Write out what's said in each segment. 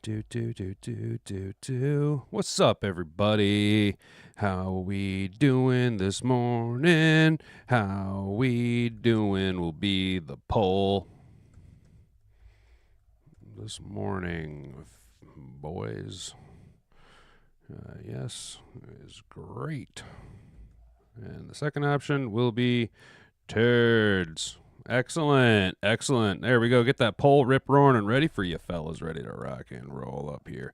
Do. What's up, everybody? How we doing this morning? How we doing will be the poll this morning, boys. Yes, is great. And the second option will be turds. Excellent, excellent. There we go. Get that poll rip roaring and ready for you fellas. Ready to rock and roll up here.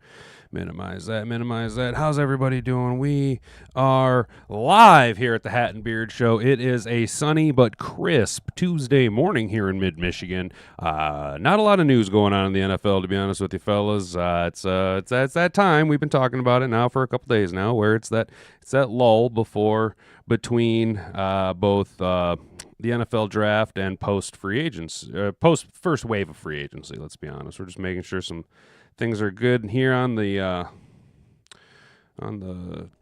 Minimize that, minimize that. How's everybody doing? We are live here at the Hat and Beard Show. It is a sunny but crisp Tuesday morning here in mid-Michigan. Not a lot of news going on in the NFL, to be honest with you fellas. It's that time. We've been talking about it now for a couple days now, where it's that lull between both the NFL draft and post free agents, post first wave of free agency. Let's be honest. We're just making sure some things are good here on the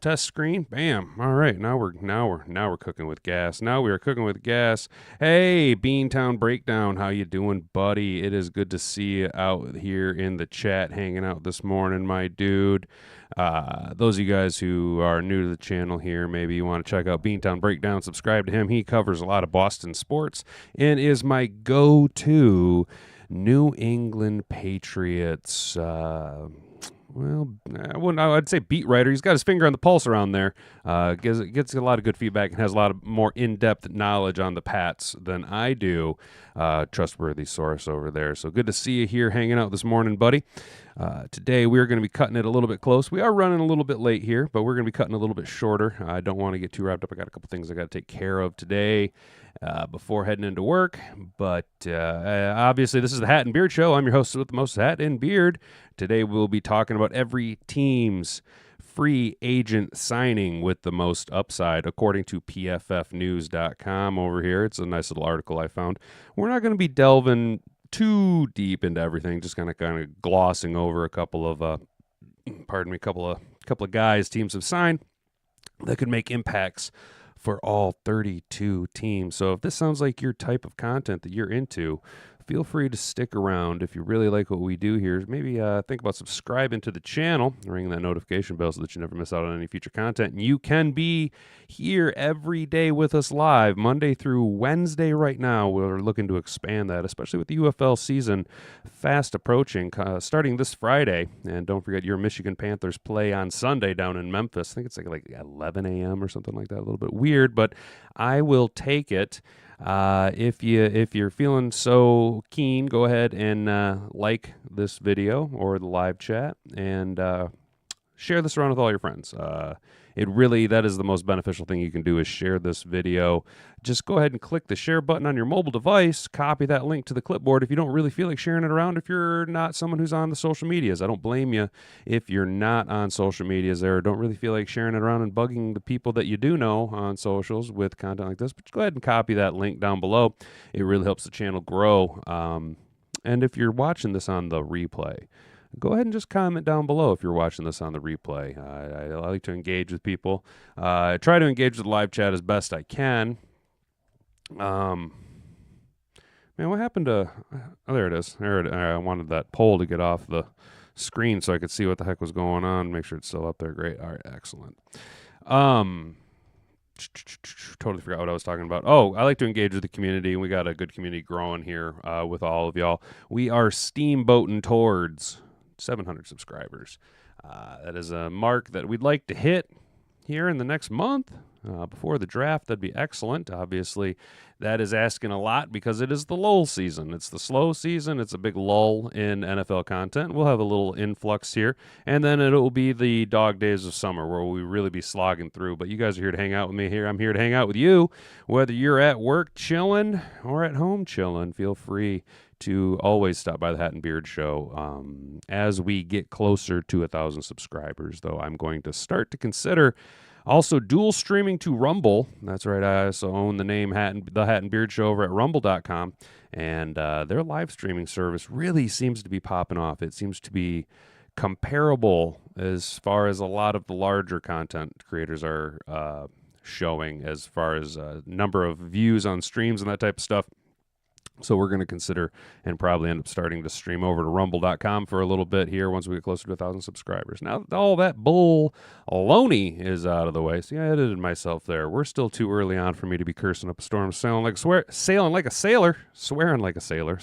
test screen. Bam. All right. Now we're cooking with gas. Now we are cooking with gas. Hey, Beantown Breakdown, how you doing, buddy? It is good to see you out here in the chat, hanging out this morning, my dude. Those of you guys who are new to the channel here, maybe you want to check out Beantown Breakdown, subscribe to him. He covers a lot of Boston sports and is my go-to New England Patriots. I'd say beat writer. He's got his finger on the pulse around there. Gets a lot of good feedback and has a lot of more in-depth knowledge on the Pats than I do. Trustworthy source over there. So good to see you here hanging out this morning, buddy. Today we're going to be cutting it a little bit close. We are running a little bit late here, but we're going to be cutting a little bit shorter. I don't want to get too wrapped up. I got a couple things I got to take care of today before heading into work. But obviously, this is the Hat and Beard Show. I'm your host with the most hat and beard. Today we'll be talking about every team's free agent signing with the most upside, according to pffnews.com over here. It's a nice little article I found. We're not going to be delving too deep into everything, just kind of glossing over a couple of couple of guys teams have signed that could make impacts for all 32 teams. So if this sounds like your type of content that you're into, feel free to stick around. If you really like what we do here, maybe think about subscribing to the channel, ringing that notification bell so that you never miss out on any future content. And you can be here every day with us live, Monday through Wednesday right now. We're looking to expand that, especially with the UFL season fast approaching, starting this Friday. And don't forget, your Michigan Panthers play on Sunday down in Memphis. I think it's like 11 a.m. or something like that. A little bit weird, but I will take it. If you're feeling so keen, go ahead and like this video or the live chat and share this around with all your friends. That is the most beneficial thing you can do is share this video. Just go ahead and click the share button on your mobile device, copy that link to the clipboard if you don't really feel like sharing it around, if you're not someone who's on the social medias. I don't blame you if you're not on social medias there, don't really feel like sharing it around and bugging the people that you do know on socials with content like this, but just go ahead and copy that link down below. It really helps the channel grow. And if you're watching this on the replay, go ahead and just comment down below if you're watching this on the replay. I like to engage with people. I try to engage with the live chat as best I can. Man, what happened to... Oh, there it is. I wanted that poll to get off the screen so I could see what the heck was going on. Make sure it's still up there. Great. All right, excellent. Totally forgot what I was talking about. Oh, I like to engage with the community. We got a good community growing here with all of y'all. We are steamboating towards 700 subscribers. That is a mark that we'd like to hit here in the next month before the draft. That'd be excellent. Obviously, that is asking a lot because it is the lull season. It's the slow season. It's a big lull in NFL content. We'll have a little influx here, and then it will be the dog days of summer where we really be slogging through. But you guys are here to hang out with me here. I'm here to hang out with you, whether you're at work chilling or at home chilling. Feel free to always stop by the Hat and Beard Show. As we get closer to 1,000 subscribers, though, I'm going to start to consider also dual streaming to Rumble. That's right, I also own the name the Hat and Beard Show over at rumble.com, and their live streaming service really seems to be popping off. It seems to be comparable as far as a lot of the larger content creators are showing as far as number of views on streams and that type of stuff. So we're going to consider and probably end up starting to stream over to rumble.com for a little bit here once we get closer to 1,000 subscribers. Now, all that bull baloney is out of the way. See, I edited myself there. We're still too early on for me to be cursing up a storm, sailing like a sailor, swearing like a sailor.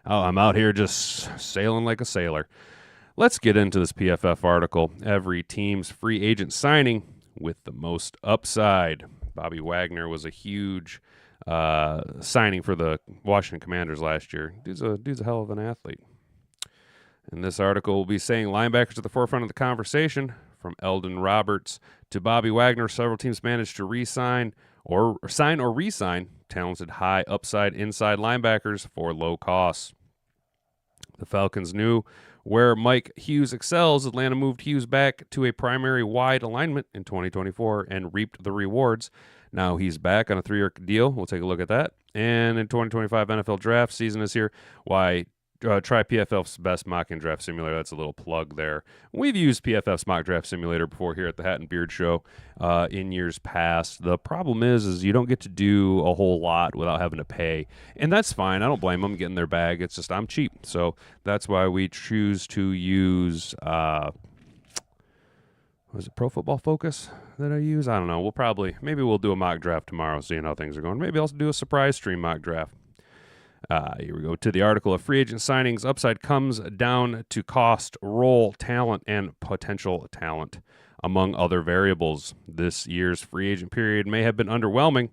I'm out here just sailing like a sailor. Let's get into this PFF article. Every team's free agent signing with the most upside. Bobby Wagner was a huge signing for the Washington Commanders last year. Dude's a hell of an athlete. In this article, we'll be saying linebackers at the forefront of the conversation. From Eldon Roberts to Bobby Wagner, several teams managed to re-sign or re-sign talented high upside inside linebackers for low costs. The Falcons knew where Mike Hughes excels. Atlanta moved Hughes back to a primary wide alignment in 2024 and reaped the rewards. Now he's back on a 3-year deal. We'll take a look at that. And in 2025 NFL draft season is here. Why try PFF's best mock and draft simulator. That's a little plug there. We've used PFF's mock draft simulator before here at the Hat and Beard Show in years past. The problem is you don't get to do a whole lot without having to pay. And that's fine. I don't blame them getting their bag. It's just I'm cheap. So that's why we choose to use was it Pro Football Focus that I use? I don't know. Maybe we'll do a mock draft tomorrow, seeing how things are going. Maybe I'll do a surprise stream mock draft. Here we go to the article of free agent signings. Upside comes down to cost, role, talent, and potential talent, among other variables. This year's free agent period may have been underwhelming,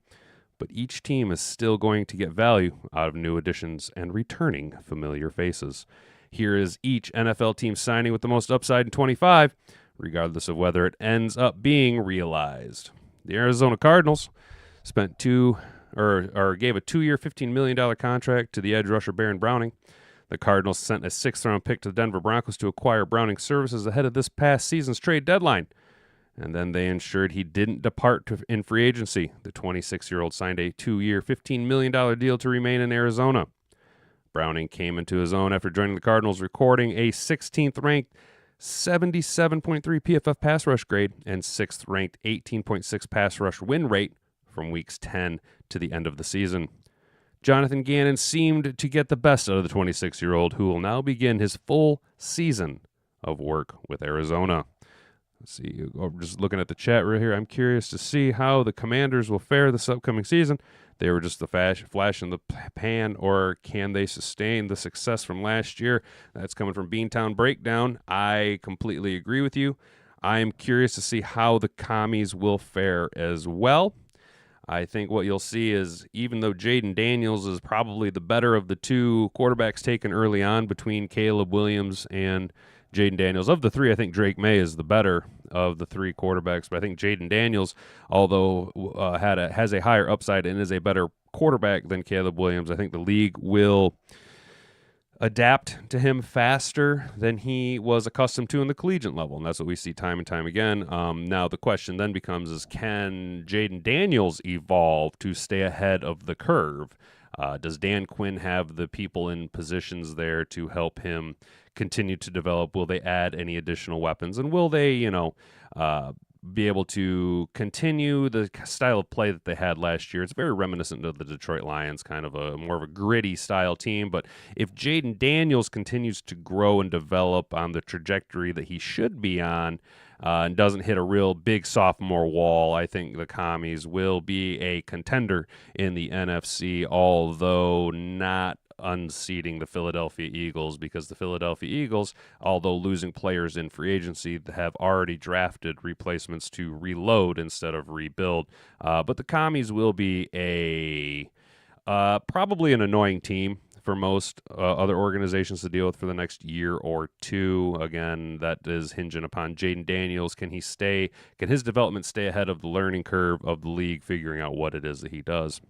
but each team is still going to get value out of new additions and returning familiar faces. Here is each NFL team signing with the most upside in 25, regardless of whether it ends up being realized. The Arizona Cardinals gave a 2-year, $15 million contract to the edge rusher Baron Browning. The Cardinals sent a 6th-round pick to the Denver Broncos to acquire Browning's services ahead of this past season's trade deadline. And then they ensured he didn't depart in free agency. The 26-year-old signed a 2-year, $15 million deal to remain in Arizona. Browning came into his own after joining the Cardinals, recording a 16th-ranked 77.3 PFF pass rush grade and 6th-ranked 18.6 pass rush win rate from weeks 10 to the end of the season. Jonathan Gannon seemed to get the best out of the 26-year-old, who will now begin his full season of work with Arizona. Let's see, just looking at the chat right here, I'm curious to see how the Commanders will fare this upcoming season. They were just the flash in the pan, or can they sustain the success from last year? That's coming from Beantown Breakdown. I completely agree with you. I am curious to see how the Commies will fare as well. I think what you'll see is, even though Jaden Daniels is probably the better of the two quarterbacks taken early on between Caleb Williams and Jaden Daniels, of the three, I think Drake May is the better of the three quarterbacks. But I think Jaden Daniels, although has a higher upside and is a better quarterback than Caleb Williams, I think the league will adapt to him faster than he was accustomed to in the collegiate level, and that's what we see time and time again. Now the question then becomes can Jaden Daniels evolve to stay ahead of the curve? Does Dan Quinn have the people in positions there to help him continue to develop? Will they add any additional weapons? And will they, be able to continue the style of play that they had last year? It's very reminiscent of the Detroit Lions, kind of a more of a gritty style team. But if Jaden Daniels continues to grow and develop on the trajectory that he should be on, and doesn't hit a real big sophomore wall, I think the Commies will be a contender in the NFC, although not unseating the Philadelphia Eagles, because the Philadelphia Eagles, although losing players in free agency, have already drafted replacements to reload instead of rebuild. But the Commies will be probably an annoying team for most other organizations to deal with for the next year or two. Again, that is hinging upon Jaden Daniels. Can his development stay ahead of the learning curve of the league, figuring out what it is that he does?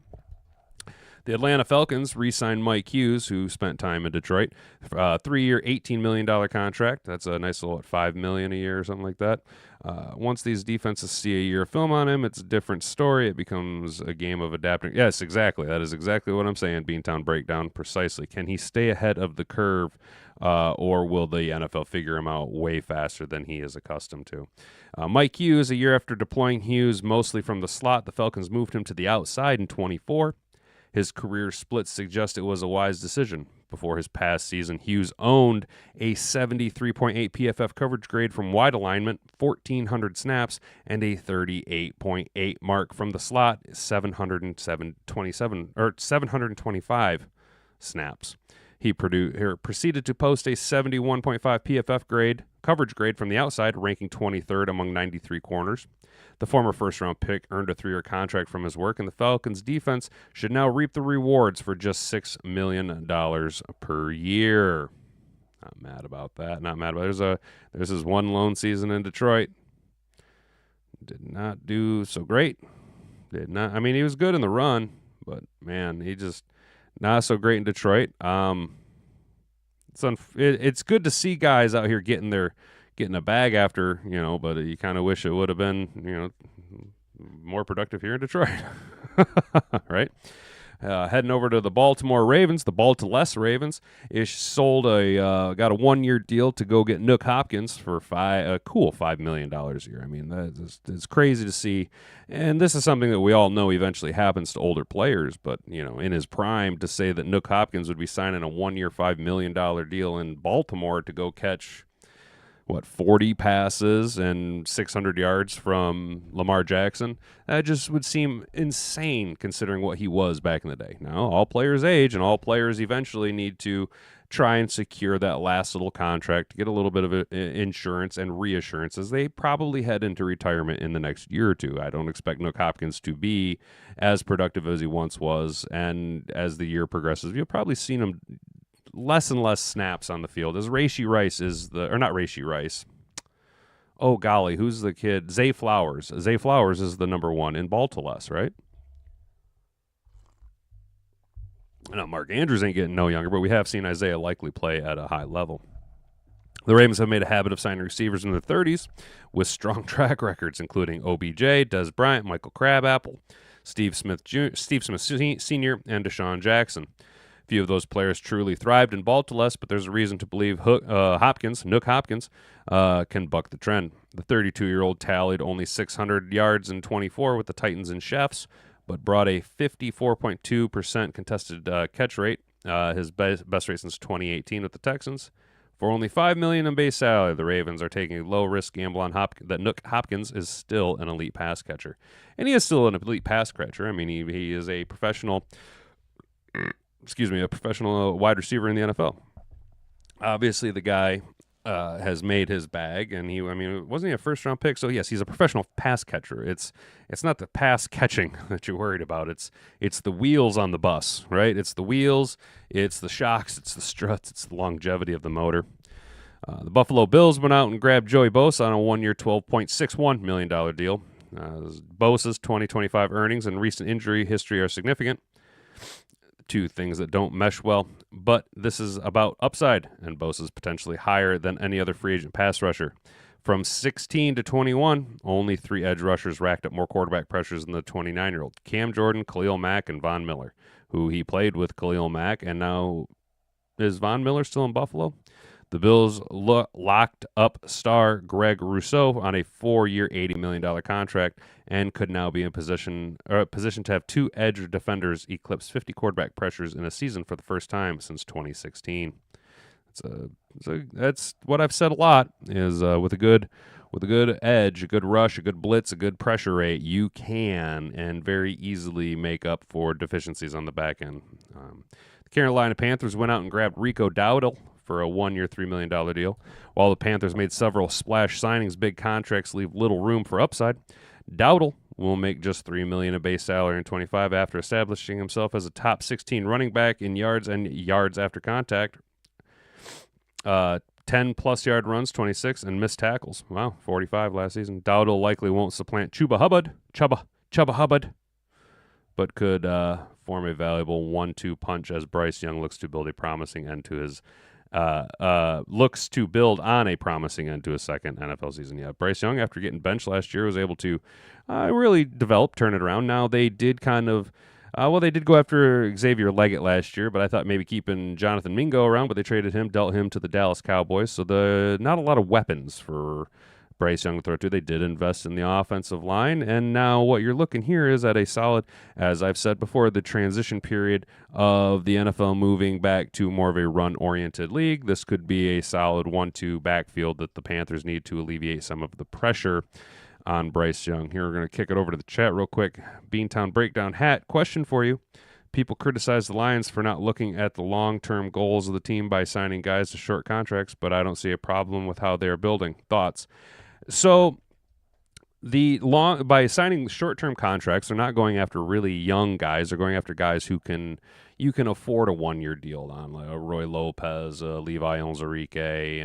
The Atlanta Falcons re-signed Mike Hughes, who spent time in Detroit, for a 3-year, $18 million contract. That's a nice little $5 million a year or something like that. Once these defenses see a year of film on him, it's a different story. It becomes a game of adapting. Yes, exactly. That is exactly what I'm saying. Beantown Breakdown, precisely. Can he stay ahead of the curve, or will the NFL figure him out way faster than he is accustomed to? Mike Hughes, a year after deploying Hughes mostly from the slot, the Falcons moved him to the outside in 24. His career splits suggest it was a wise decision. Before his past season, Hughes owned a 73.8 PFF coverage grade from wide alignment, 1,400 snaps, and a 38.8 mark from the slot, 725 snaps. He proceeded to post a 71.5 PFF coverage grade from the outside, ranking 23rd among 93 corners. The former first-round pick earned a 3-year contract from his work, and the Falcons' defense should now reap the rewards for just $6 million per year. Not mad about that. Not mad about it. There's his one lone season in Detroit. Did not do so great. Did not. I mean, he was good in the run, but man, he just not so great in Detroit. It's good to see guys out here getting a bag after, but you kind of wish it would have been, more productive here in Detroit, right? Heading over to the Baltimore Ravens, the Baltimore Ravens got a 1-year deal to go get Nook Hopkins for a cool $5 million a year. I mean, it's crazy to see, and this is something that we all know eventually happens to older players. But in his prime, to say that Nook Hopkins would be signing a 1-year $5 million deal in Baltimore to go catch 40 passes and 600 yards from Lamar Jackson. That just would seem insane considering what he was back in the day. Now, all players age, and all players eventually need to try and secure that last little contract to get a little bit of insurance and reassurance as they probably head into retirement in the next year or two. I don't expect Nook Hopkins to be as productive as he once was, and as the year progresses, you'll probably see him less and less snaps on the field as Rashee Rice not Rashee Rice. Oh, golly, who's the kid? Zay Flowers. Zay Flowers is the number one in Baltimore, right? Now, Mark Andrews ain't getting no younger, but we have seen Isaiah Likely play at a high level. The Ravens have made a habit of signing receivers in their 30s with strong track records, including OBJ, Des Bryant, Michael Crabapple, Steve Smith Sr., and Deshaun Jackson. Few of those players truly thrived in Baltimore, but there's a reason to believe Nook Hopkins, can buck the trend. The 32-year-old tallied only 600 yards in 24 with the Titans and Chefs, but brought a 54.2% contested catch rate, his best rate since 2018 with the Texans. For only $5 million in base salary, the Ravens are taking a low-risk gamble on that Nook Hopkins is still an elite pass catcher. And he is still an elite pass catcher. I mean, he is a professional wide receiver in the NFL. Obviously, the guy has made his bag, and wasn't he a first-round pick? So yes, he's a professional pass catcher. It's not the pass catching that you're worried about. It's the wheels on the bus, right? It's the wheels, it's the shocks, it's the struts, it's the longevity of the motor. The Buffalo Bills went out and grabbed Joey Bosa on a 1-year, $12.61 million deal. Bosa's 2025 earnings and recent injury history are significant. Two things that don't mesh well, but this is about upside, and Bosa's potentially higher than any other free agent pass rusher. From 16 to 21, only 3 edge rushers racked up more quarterback pressures than the 29-year-old. Cam Jordan, Khalil Mack, and Von Miller, who he played with Khalil Mack, and now is Von Miller still in Buffalo? The Bills locked up star Greg Rousseau on a 4-year, $80 million contract and could now be in position to have 2 edge defenders eclipse 50 quarterback pressures in a season for the first time since 2016. That's what I've said a lot is with a good edge, a good rush, a good blitz, a good pressure rate, you can and very easily make up for deficiencies on the back end. The Carolina Panthers went out and grabbed Rico Dowdle for a 1-year, $3 million deal. While the Panthers made several splash signings, big contracts leave little room for upside. Dowdle will make just $3 million in base salary in 25 after establishing himself as a top 16 running back in yards and yards after contact. 10-plus yard runs, 26, and missed tackles. Wow, 45 last season. Dowdle likely won't supplant Chuba Hubbard, but could form a valuable 1-2 punch as Bryce Young looks to build on a promising end to his second NFL season. Yeah, Bryce Young, after getting benched last year, was able to really turn it around. Now, they did they did go after Xavier Leggett last year, but I thought maybe keeping Jonathan Mingo around, but they traded him, dealt him to the Dallas Cowboys. So not a lot of weapons for Bryce Young to throw to. They did invest in the offensive line, and now what you're looking here is at a solid, as I've said before, the transition period of the NFL moving back to more of a run-oriented league. This could be a solid 1-2 backfield that the Panthers need to alleviate some of the pressure on Bryce Young. Here, we're going to kick it over to the chat real quick. Beantown Breakdown Hat, question for you. People criticize the Lions for not looking at the long-term goals of the team by signing guys to short contracts, but I don't see a problem with how they're building. Thoughts? So by signing short-term contracts, they're not going after really young guys. They're going after guys who you can afford a 1-year deal on, like a Roy Lopez, Levi Onwuzurike,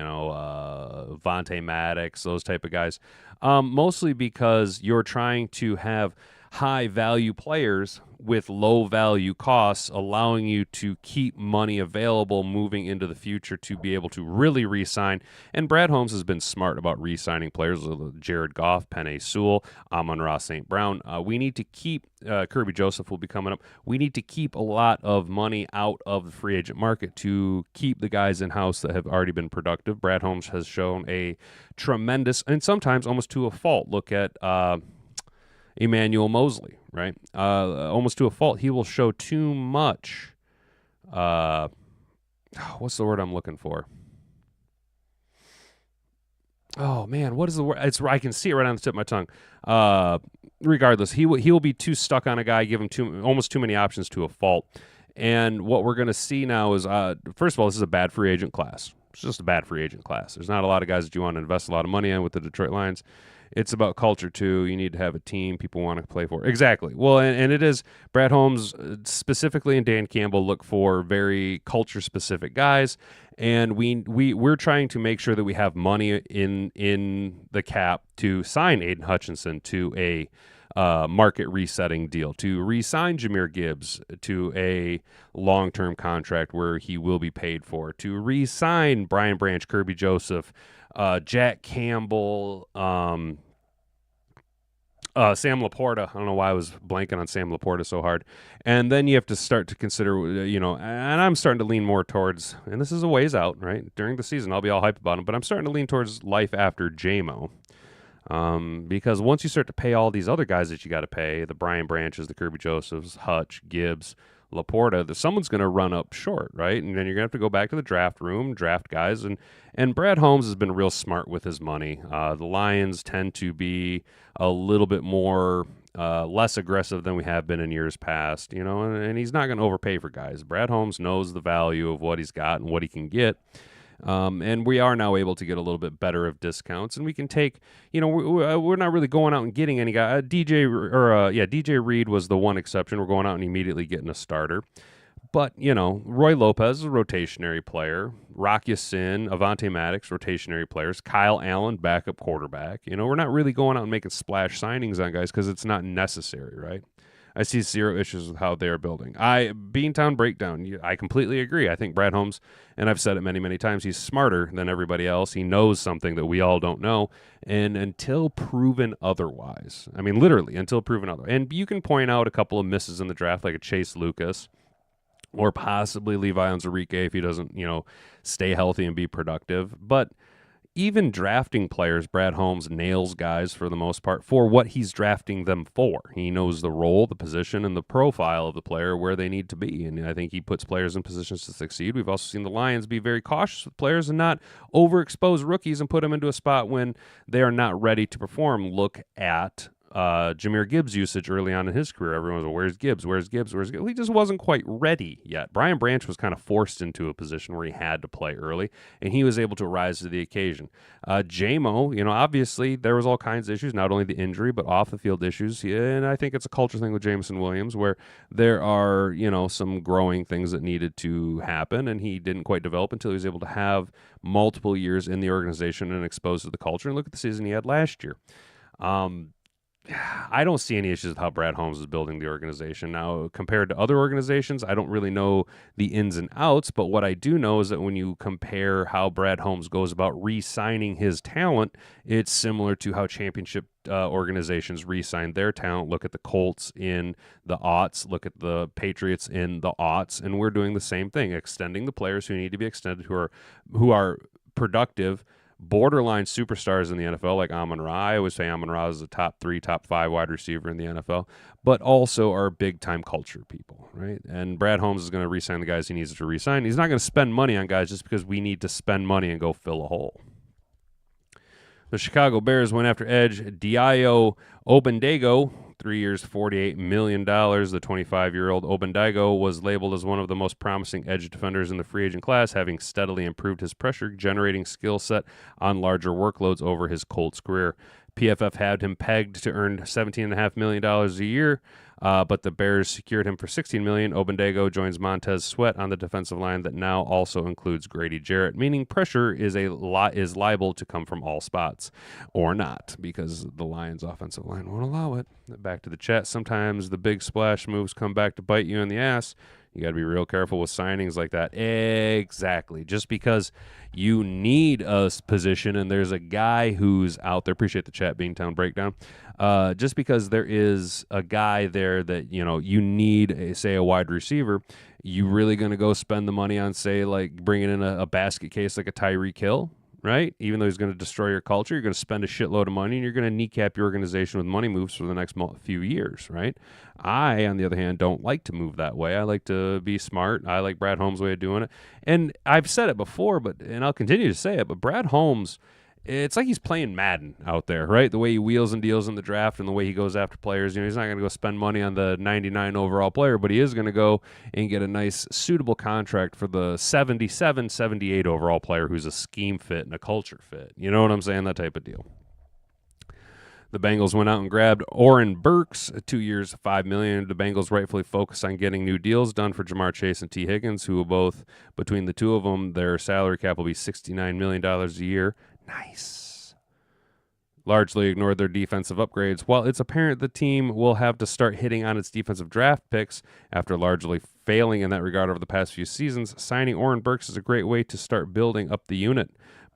Vontae Maddox, those type of guys. Mostly because you're trying to have high-value players with low-value costs, allowing you to keep money available moving into the future to be able to really re-sign. And Brad Holmes has been smart about re-signing players, Jared Goff, Penei Sewell, Amon-Ra St. Brown. We need to keep, Kirby Joseph will be coming up, we need to keep a lot of money out of the free agent market to keep the guys in-house that have already been productive. Brad Holmes has shown a tremendous, and sometimes almost to a fault, look at Emmanuel Mosley, right? Almost to a fault. He will show too much. What's the word I'm looking for? Oh man, what is the word? I can see it right on the tip of my tongue. Regardless, he will be too stuck on a guy, give him almost too many options to a fault. And what we're going to see now is, first of all, this is a bad free agent class. It's just a bad free agent class. There's not a lot of guys that you want to invest a lot of money in with the Detroit Lions. It's about culture, too. You need to have a team people want to play for. Exactly. Well, and it is Brad Holmes specifically and Dan Campbell look for very culture-specific guys, and we're trying to make sure that we have money in the cap to sign Aiden Hutchinson to a market resetting deal, to re-sign Jahmyr Gibbs to a long-term contract where he will be paid for, to re-sign Brian Branch, Kirby Joseph, Jack Campbell, Sam Laporta. I don't know why I was blanking on Sam Laporta so hard. And then you have to start to consider, and I'm starting to lean more towards, and this is a ways out, right? During the season, I'll be all hype about him, but I'm starting to lean towards life after JMO. Because once you start to pay all these other guys that you got to pay, the Brian Branches, the Kirby Josephs, Hutch, Gibbs, Laporta, someone's going to run up short, right? And then you're going to have to go back to the draft room, draft guys. And Brad Holmes has been real smart with his money. The Lions tend to be a little bit more less aggressive than we have been in years past, and he's not going to overpay for guys. Brad Holmes knows the value of what he's got and what he can get. And we are now able to get a little bit better of discounts, and we can take, we're not really going out and getting any guy. DJ Reed was the one exception. We're going out and immediately getting a starter. But, Roy Lopez is a rotationary player. Rock Ya-Sin, Avonte Maddox, rotationary players. Kyle Allen, backup quarterback. We're not really going out and making splash signings on guys because it's not necessary, right? I see zero issues with how they're building. Beantown Breakdown, I completely agree. I think Brad Holmes, and I've said it many, many times, he's smarter than everybody else. He knows something that we all don't know. And until proven otherwise, I mean, literally, until proven otherwise. And you can point out a couple of misses in the draft, like a Chase Lucas, or possibly Levi Onwuzurike if he doesn't, stay healthy and be productive. But even drafting players, Brad Holmes nails guys for the most part for what he's drafting them for. He knows the role, the position, and the profile of the player where they need to be. And I think he puts players in positions to succeed. We've also seen the Lions be very cautious with players and not overexpose rookies and put them into a spot when they are not ready to perform. Look at Jahmyr Gibbs' usage early on in his career. Everyone was like, where's Gibbs? Where's Gibbs? Where's Gibbs? He just wasn't quite ready yet. Brian Branch was kind of forced into a position where he had to play early, and he was able to rise to the occasion. JMO, obviously there was all kinds of issues, not only the injury, but off-the-field issues, and I think it's a culture thing with Jameson Williams where there are, some growing things that needed to happen, and he didn't quite develop until he was able to have multiple years in the organization and exposed to the culture, and look at the season he had last year. I don't see any issues with how Brad Holmes is building the organization. Now, compared to other organizations, I don't really know the ins and outs, but what I do know is that when you compare how Brad Holmes goes about re-signing his talent, it's similar to how championship organizations re-sign their talent. Look at the Colts in the aughts, look at the Patriots in the aughts, and we're doing the same thing, extending the players who need to be extended, who are productive, borderline superstars in the NFL, like Amon-Ra. I always say Amon-Ra is a top 3, top 5 wide receiver in the NFL, but also are big-time culture people, right? And Brad Holmes is going to re-sign the guys he needs to re-sign. He's not going to spend money on guys just because we need to spend money and go fill a hole. The Chicago Bears went after edge Dio Obendago, 3 years, $48 million. The 25-year-old Obendago was labeled as one of the most promising edge defenders in the free agent class, having steadily improved his pressure-generating skill set on larger workloads over his Colts career. PFF had him pegged to earn $17.5 million a year, but the Bears secured him for $16 million. Obendago joins Montez Sweat on the defensive line that now also includes Grady Jarrett, meaning pressure is liable to come from all spots, or not, because the Lions' offensive line won't allow it. Back to the chat. Sometimes the big splash moves come back to bite you in the ass. You got to be real careful with signings like that. Exactly. Just because you need a position and there's a guy who's out there. Appreciate the chat, Beantown Breakdown. Just because there is a guy there that, you need, say, a wide receiver, you really going to go spend the money on, say, like bringing in a basket case like a Tyreek Hill? Right? Even though he's going to destroy your culture, you're going to spend a shitload of money and you're going to kneecap your organization with money moves for the next few years, right? I, on the other hand, don't like to move that way. I like to be smart. I like Brad Holmes' way of doing it. And I've said it before, and I'll continue to say it, but Brad Holmes, it's like he's playing Madden out there, right? The way he wheels and deals in the draft and the way he goes after players. He's not going to go spend money on the 99 overall player, but he is going to go and get a nice, suitable contract for the 77, 78 overall player who's a scheme fit and a culture fit. You know what I'm saying? That type of deal. The Bengals went out and grabbed Oren Burks, 2 years, $5 million. The Bengals rightfully focus on getting new deals done for Jamar Chase and T. Higgins, who will both, between the two of them, their salary cap will be $69 million a year. Nice. Largely ignored their defensive upgrades. While it's apparent the team will have to start hitting on its defensive draft picks after largely failing in that regard over the past few seasons, signing Oren Burks is a great way to start building up the unit.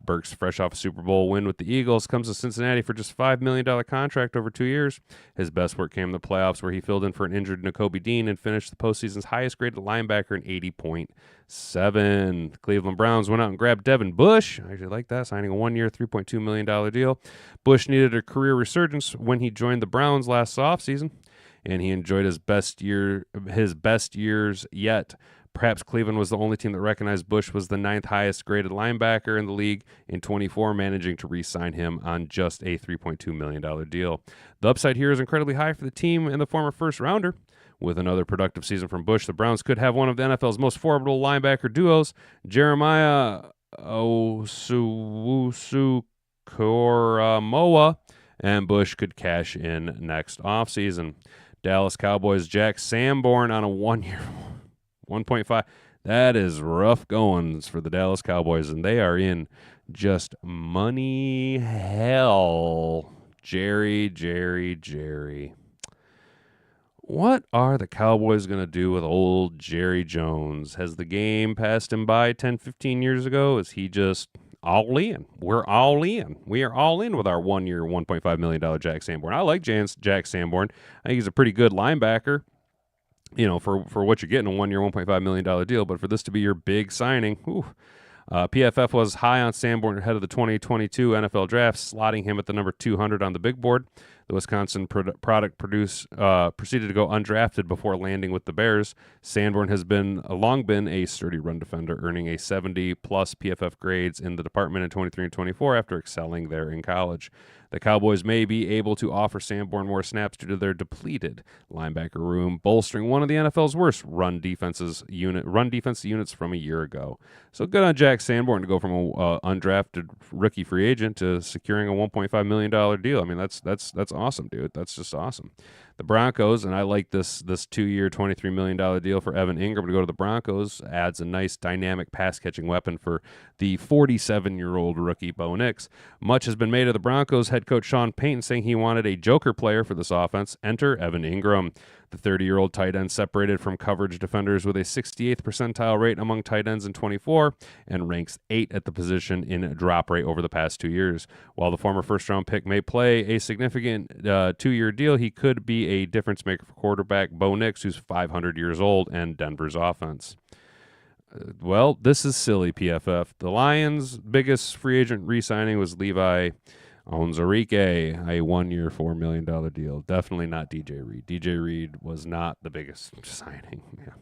Burks, fresh off a Super Bowl win with the Eagles, comes to Cincinnati for just $5 million contract over 2 years. His best work came in the playoffs, where he filled in for an injured Nakobe Dean and finished the postseason's highest-graded linebacker in 80.7. Cleveland Browns went out and grabbed Devin Bush. I actually like that, signing a one-year, $3.2 million deal. Bush needed a career resurgence when he joined the Browns last offseason, and he enjoyed his best years yet. Perhaps Cleveland was the only team that recognized Bush was the 9th highest graded linebacker in the league in 24, managing to re-sign him on just a $3.2 million deal. The upside here is incredibly high for the team and the former first-rounder. With another productive season from Bush, the Browns could have one of the NFL's most formidable linebacker duos, Jeremiah Owusu-Koramoah, and Bush could cash in next offseason. Dallas Cowboys Jack Sanborn on a one-year 1.5. That is rough goings for the Dallas Cowboys, and they are in just money hell. Jerry. What are the Cowboys going to do with old Jerry Jones? Has the game passed him by 10, 15 years ago? Is he just all in? We're all in. We are all in with our 1 year, $1.5 million Jack Sanborn. I like Jack Sanborn. I think he's a pretty good linebacker. For what you're getting, a 1 year, $1.5 million deal. But for this to be your big signing, PFF was high on Sanborn ahead of the 2022 NFL draft, slotting him at the number 200 on the big board. The Wisconsin product proceeded to go undrafted before landing with the Bears. Sanborn has long been a sturdy run defender, earning a 70-plus PFF grades in the department in 23 and 24 after excelling there in college. The Cowboys may be able to offer Sanborn more snaps due to their depleted linebacker room, bolstering one of the NFL's worst run defense units from a year ago. So good on Jack Sanborn to go from an undrafted rookie free agent to securing a $1.5 million deal. I mean, that's awesome, dude. That's just awesome. The Broncos, and I like this 2 year, $23 million deal for Evan Ingram to go to the Broncos, adds a nice dynamic pass-catching weapon for the 47-year-old rookie Bo Nix. Much has been made of the Broncos head coach Sean Payton saying he wanted a joker player for this offense. Enter Evan Ingram. The 30-year-old tight end separated from coverage defenders with a 68th percentile rate among tight ends in 24 and ranks 8 at the position in drop rate over the past 2 years. While the former first-round pick may play a significant 2-year deal, he could be a difference maker for quarterback Bo Nix, who's 500 years old, and Denver's offense. Well, this is silly, PFF. The Lions' biggest free agent re-signing was Levi Onwuzurike, a 1-year, $4 million deal. Definitely not DJ Reed. DJ Reed was not the biggest signing. Yeah.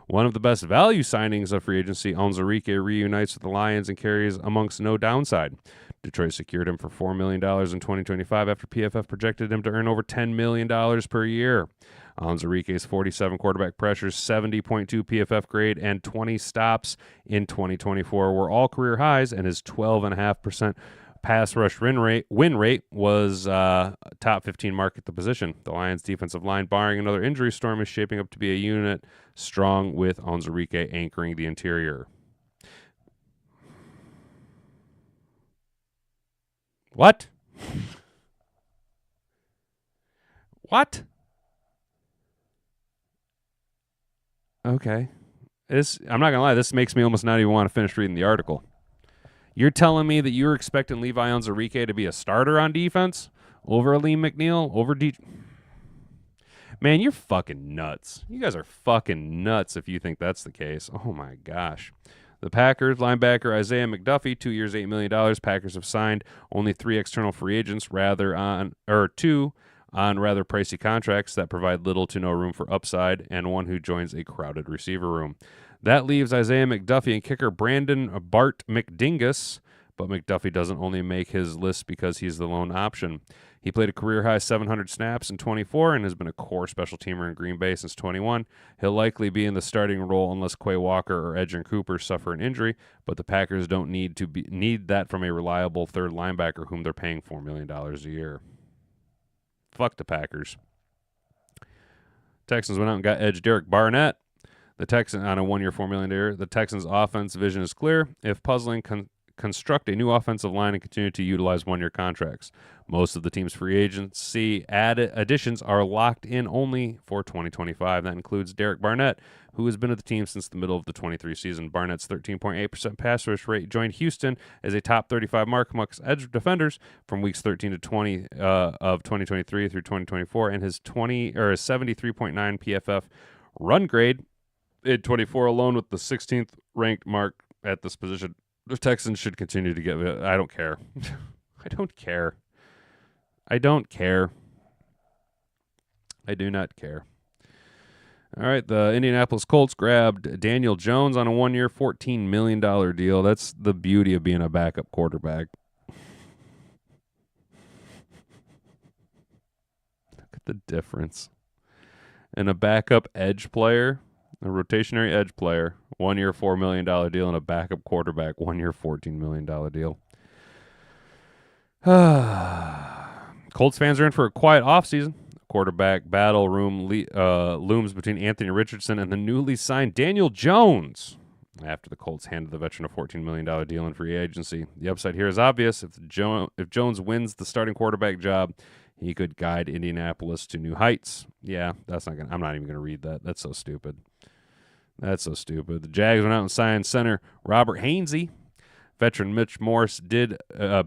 One of the best value signings of free agency, Onwuzurike reunites with the Lions and carries amongst no downside. Detroit secured him for $4 million in 2025 after PFF projected him to earn over $10 million per year. Onwuzurike's 47 quarterback pressures, 70.2 PFF grade, and 20 stops in 2024 were all career highs, and his 12.5% pass rush win rate was top 15 mark at the position. The Lions' defensive line, barring another injury storm, is shaping up to be a unit strong with Onwuzurike anchoring the interior. What? What? Okay. I'm not going to lie, this makes me almost not even want to finish reading the article. You're telling me that you're expecting Levi Onwuzurike to be a starter on defense over Aleem McNeil, over Man, you're fucking nuts. You guys are fucking nuts if you think that's the case. Oh my gosh. The Packers linebacker Isaiah McDuffie, 2 years, $8 million. Packers have signed only 3 external free agents, two on rather pricey contracts that provide little to no room for upside, and one who joins a crowded receiver room. That leaves Isaiah McDuffie and kicker Brandon Bart McDingus, but McDuffie doesn't only make his list because he's the lone option. He played a career-high 700 snaps in 24 and has been a core special teamer in Green Bay since 21. He'll likely be in the starting role unless Quay Walker or Edgerrin Cooper suffer an injury, but the Packers don't need that from a reliable third linebacker whom they're paying $4 million a year. Fuck the Packers. Texans went out and got edge Derek Barnett. The Texans on a 1-year, $4 million deal. The Texans' offense vision is clear. If puzzling, construct a new offensive line and continue to utilize 1-year contracts. Most of the team's free agency additions are locked in only for 2025. That includes Derek Barnett, who has been at the team since the middle of the 23 season. Barnett's 13.8% pass rush rate joined Houston as a top 35 mark amongst edge defenders from weeks 13 to 20 of 2023 through 2024, and his 73.9 PFF run grade in 24 alone with the 16th ranked mark at this position. The Texans should continue to get it. I don't care. I don't care. I don't care. I do not care. All right, the Indianapolis Colts grabbed Daniel Jones on a 1-year, $14 million deal. That's the beauty of being a backup quarterback. Look at the difference. And a backup edge player, a rotationary edge player, 1-year, $4 million deal, and a backup quarterback, 1-year, $14 million deal. Colts fans are in for a quiet offseason. Quarterback battle looms between Anthony Richardson and the newly signed Daniel Jones after the Colts handed the veteran a $14 million deal in free agency. The upside here is obvious. If Jones wins the starting quarterback job, he could guide Indianapolis to new heights. Yeah, I'm not even going to read that. That's so stupid. That's so stupid. The Jags went out and signed center Robert Hainsey. Veteran Mitch Morse did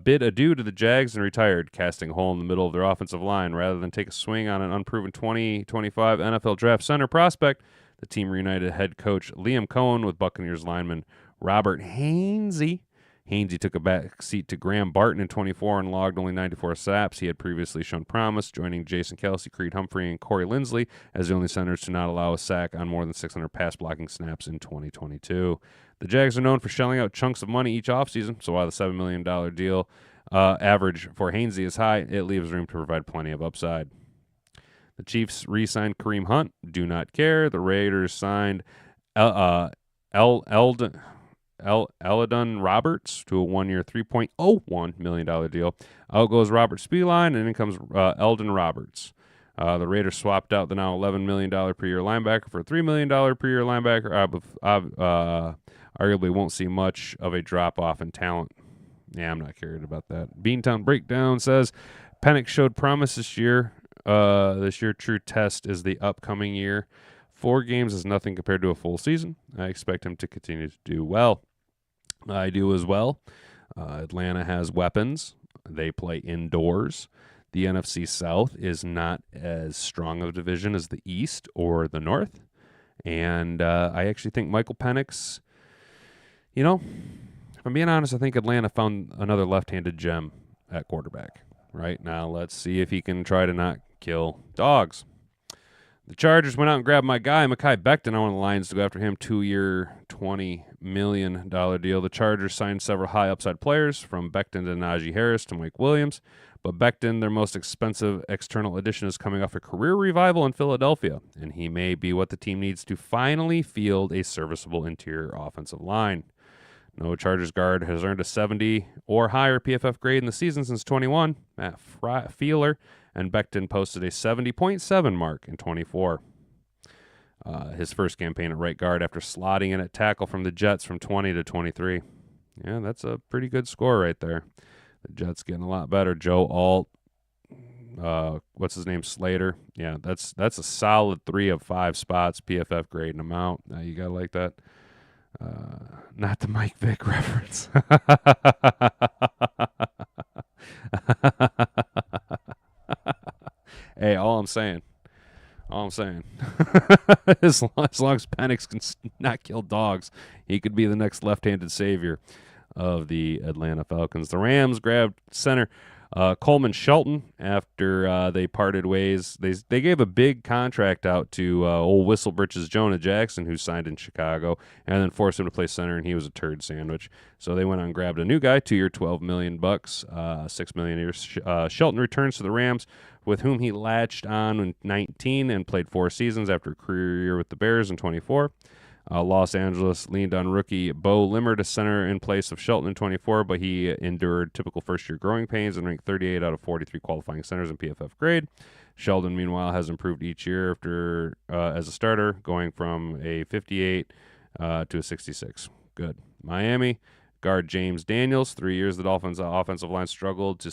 bid adieu to the Jags and retired, casting a hole in the middle of their offensive line. Rather than take a swing on an unproven 2025 NFL draft center prospect, the team reunited head coach Liam Cohen with Buccaneers lineman Robert Hainsey. Hainsey took a back seat to Graham Barton in 24 and logged only 94 snaps. He had previously shown promise, joining Jason Kelsey, Creed Humphrey, and Corey Linsley as the only centers to not allow a sack on more than 600 pass-blocking snaps in 2022. The Jags are known for shelling out chunks of money each offseason, so while the $7 million deal average for Hainsey is high, it leaves room to provide plenty of upside. The Chiefs re-signed Kareem Hunt. Do not care. The Raiders signed Eldon Roberts to a 1-year, $3.01 million deal. Out goes Robert Spielline, and in comes Eldon Roberts. The Raiders swapped out the now $11 million per year linebacker for a $3 million per year linebacker. Arguably won't see much of a drop-off in talent. Yeah, I'm not curious about that. Beantown Breakdown says, Penix showed promise this year. True test is the upcoming year. 4 games is nothing compared to a full season. I expect him to continue to do well. I do as well. Atlanta has weapons. They play indoors. The NFC South is not as strong of a division as the East or the North. And I actually think Michael Penix You know, if I'm being honest, I think Atlanta found another left-handed gem at quarterback. Right now, let's see if he can try to not kill dogs. The Chargers went out and grabbed my guy, Mekhi Becton. I want the Lions to go after him. 2-year, $20 million deal. The Chargers signed several high upside players, from Becton to Najee Harris to Mike Williams. But Becton, their most expensive external addition, is coming off a career revival in Philadelphia, and he may be what the team needs to finally field a serviceable interior offensive line. No Chargers guard has earned a 70 or higher PFF grade in the season since 21. Matt Feeler and Becton posted a 70.7 mark in 24. His first campaign at right guard after slotting in at tackle from the Jets from 20 to 23. Yeah, that's a pretty good score right there. The Jets getting a lot better. Joe Alt, what's his name, Slater. Yeah, that's a solid 3 of 5 spots, PFF grading him out. You got to like that. Not the Mike Vick reference. Hey, all I'm saying, as long as Penix can not kill dogs, he could be the next left-handed savior of the Atlanta Falcons. The Rams grabbed center Coleman Shelton after they parted ways. They gave a big contract out to old Whistlebritches Jonah Jackson, who signed in Chicago, and then forced him to play center, and he was a turd sandwich. So they went on and grabbed a new guy, 2-year, $12 million, $6 million a year. Shelton returns to the Rams, with whom he latched on in 19 and played 4 seasons after a career year with the Bears in 24. Los Angeles leaned on rookie Bo Limmer to center in place of Shelton in 24, but he endured typical first-year growing pains and ranked 38 out of 43 qualifying centers in PFF grade. Sheldon, meanwhile, has improved each year after as a starter, going from a 58 to a 66. Good. Miami guard James Daniels. 3 years the Dolphins' offensive line struggled are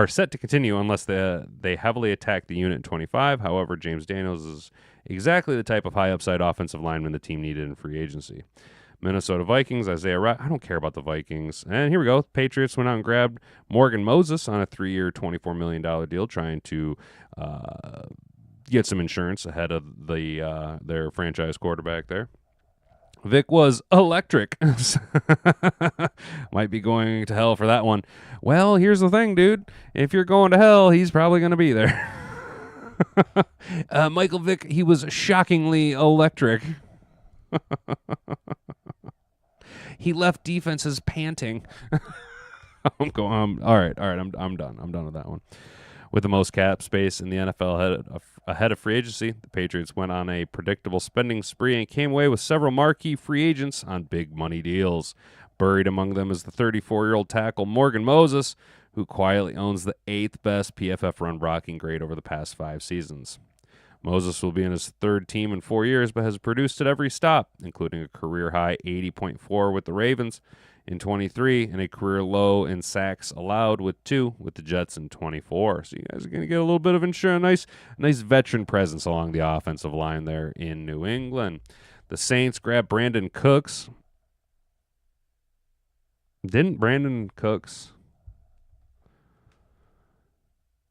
set to continue unless they heavily attack the unit in 25. However, James Daniels is exactly the type of high upside offensive lineman the team needed in free agency. Minnesota Vikings, Isaiah Wright. I don't care about the Vikings. And here we go. Patriots went out and grabbed Morgan Moses on a 3-year, $24 million deal, trying to get some insurance ahead of their franchise quarterback there. Vic was electric. Might be going to hell for that one. Well, here's the thing, dude. If you're going to hell, he's probably going to be there. Michael Vick, he was shockingly electric. He left defenses panting. All right. I'm done. I'm done with that one. With the most cap space in the NFL ahead of free agency, the Patriots went on a predictable spending spree and came away with several marquee free agents on big money deals. Buried among them is the 34-year-old tackle Morgan Moses, who quietly owns the 8th best PFF run blocking grade over the past 5 seasons. Moses will be in his 3rd team in 4 years, but has produced at every stop, including a career-high 80.4 with the Ravens in 23 and a career low in sacks allowed with 2 with the Jets in 24. So you guys are going to get a little bit of insurance, nice veteran presence along the offensive line there in New England. The Saints grabbed Brandon Cooks.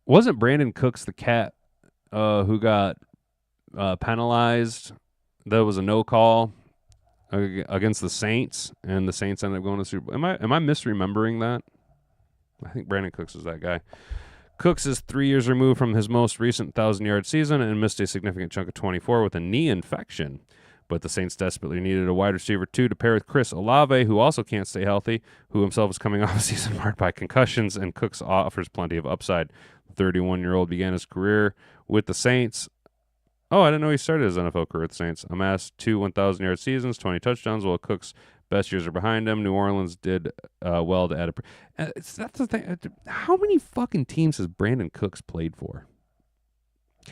Wasn't Brandon Cooks the cat who got penalized? That was a no call against the Saints, and the Saints ended up going to the Super Bowl. Am I misremembering that? I think Brandon Cooks is that guy. Cooks is 3 years removed from his most recent 1,000-yard season and missed a significant chunk of 24 with a knee infection. But the Saints desperately needed a wide receiver, too, to pair with Chris Olave, who also can't stay healthy, who himself is coming off a season marked by concussions, and Cooks offers plenty of upside. The 31-year-old began his career with the Saints. Oh, I didn't know he started his NFL career with the Saints. Amassed 2 1,000-yard seasons, 20 touchdowns, while Cook's best years are behind him. New Orleans did well to add a... that's the thing. How many fucking teams has Brandon Cooks played for?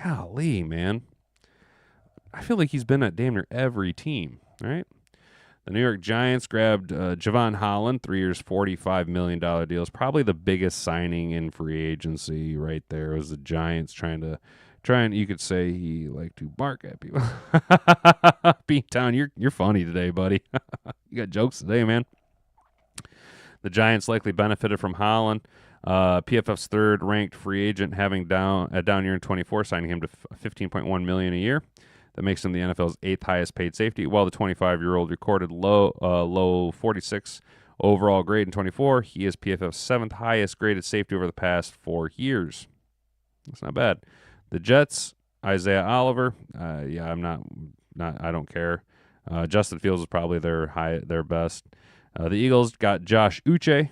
Golly, man. I feel like he's been at damn near every team, right? The New York Giants grabbed Javon Holland, 3 years, $45 million deals. Probably the biggest signing in free agency right there was the Giants trying, you could say he liked to bark at people. Beattown, you're funny today, buddy. You got jokes today, man. The Giants likely benefited from Holland. PFF's 3rd ranked free agent, having a down year in 24, signing him to $15.1 million a year. That makes him the NFL's 8th highest paid safety, while the 25-year-old recorded low 46 overall grade in 24. He is PFF's 7th highest graded safety over the past 4 years. That's not bad. The Jets, Isaiah Oliver. I'm not. I don't care. Justin Fields is probably their best. The Eagles got Josh Uche.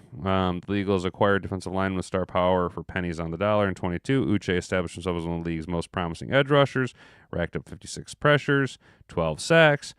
The Eagles acquired defensive lineman with star power for pennies on the dollar in 22. Uche established himself as one of the league's most promising edge rushers, racked up 56 pressures, 12 sacks,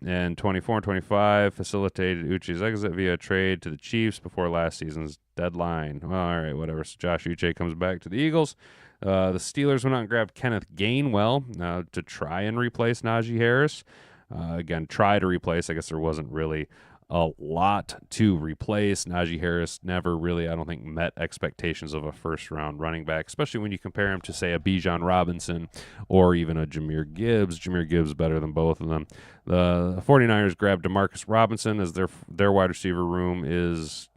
and 24 and 25 facilitated Uche's exit via trade to the Chiefs before last season's deadline. Well, all right, whatever. So Josh Uche comes back to the Eagles. The Steelers went out and grabbed Kenneth Gainwell to try and replace Najee Harris. Again, try to replace. I guess there wasn't really a lot to replace. Najee Harris never really, I don't think, met expectations of a first-round running back, especially when you compare him to, say, a Bijan Robinson or even a Jahmyr Gibbs. Jahmyr Gibbs better than both of them. The 49ers grabbed Demarcus Robinson as their wide receiver room is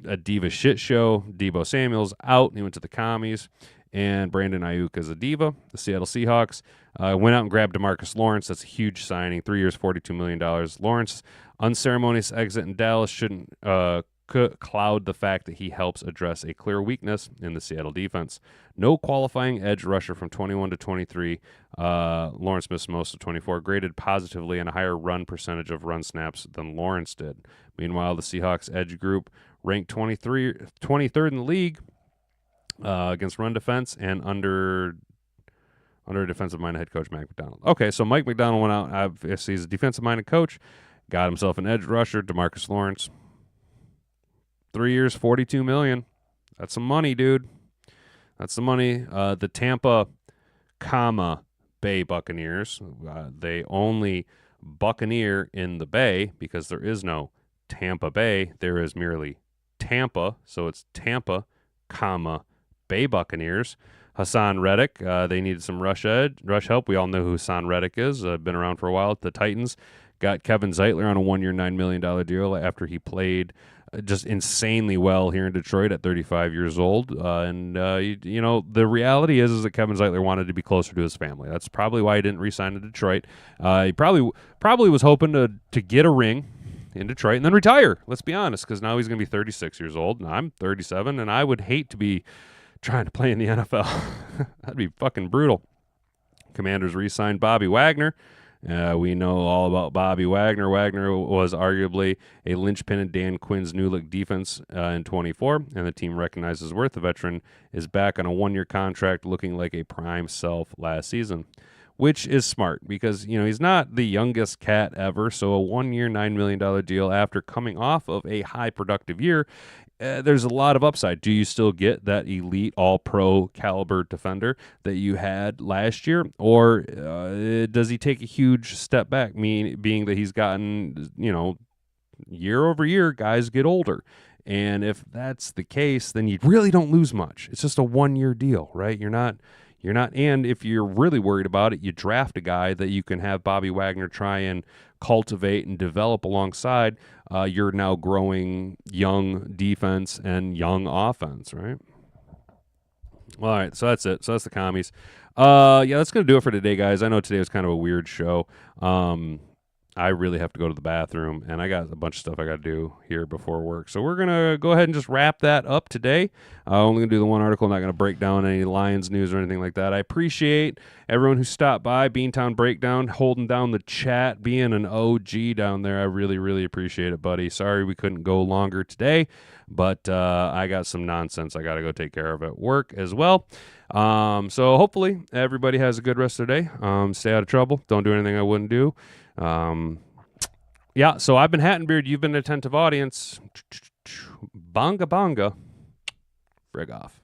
a diva shit show. Deebo Samuel's out. He went to the commies. And Brandon Ayuk is a diva. The Seattle Seahawks went out and grabbed DeMarcus Lawrence. That's a huge signing. 3 years, $42 million. Lawrence's unceremonious exit in Dallas shouldn't cloud the fact that he helps address a clear weakness in the Seattle defense. No qualifying edge rusher from 21 to 23. Lawrence missed most of 24, graded positively and a higher run percentage of run snaps than Lawrence did. Meanwhile, the Seahawks edge group ranked 23rd in the league against run defense and under a defensive-minded head coach, Mike McDonald. Okay, so Mike McDonald went out. Obviously, he's a defensive-minded coach. Got himself an edge rusher, DeMarcus Lawrence. 3 years, $42 million. That's some money, dude. That's some money. The Tampa, Bay Buccaneers. They only buccaneer in the Bay because there is no Tampa Bay. There is merely Tampa, so it's Tampa, Bay Buccaneers. Hassan Reddick, they needed some rush help. We all know who Hassan Reddick is. Been around for a while. The Titans got Kevin Zeitler on a 1-year, $9 million deal after he played just insanely well here in Detroit at 35 years old. The reality is that Kevin Zeitler wanted to be closer to his family. That's probably why he didn't re-sign to Detroit. He probably was hoping to get a ring in Detroit and then retire. Let's be honest, because now he's going to be 36 years old, and I'm 37, and I would hate to be trying to play in the NFL. That'd be fucking brutal. Commanders re-signed Bobby Wagner. We know all about Bobby Wagner. Wagner was arguably a linchpin in Dan Quinn's new look defense in 24, and the team recognizes his worth. The veteran is back on a 1-year contract looking like a prime self last season, which is smart because, he's not the youngest cat ever, so a 1-year, $9 million deal after coming off of a high productive year, there's a lot of upside. Do you still get that elite all-pro caliber defender that you had last year, or does he take a huge step back, being that he's gotten, year over year, guys get older? And if that's the case, then you really don't lose much. It's just a 1-year deal, right? You're not, and if you're really worried about it, you draft a guy that you can have Bobby Wagner try and cultivate and develop alongside your now growing young defense and young offense, right? All right, so that's it. So that's the commies. That's going to do it for today, guys. I know today was kind of a weird show. I really have to go to the bathroom, and I got a bunch of stuff I got to do here before work. So we're going to go ahead and just wrap that up today. Only going to do the one article, not going to break down any Lions news or anything like that. I appreciate everyone who stopped by, Beantown Breakdown, holding down the chat, being an OG down there. I really, really appreciate it, buddy. Sorry we couldn't go longer today, but I got some nonsense I got to go take care of at work as well. So hopefully everybody has a good rest of their day. Stay out of trouble. Don't do anything I wouldn't do. So I've been Hat and Beard. You've been an attentive audience. Bonga bonga. Frig off.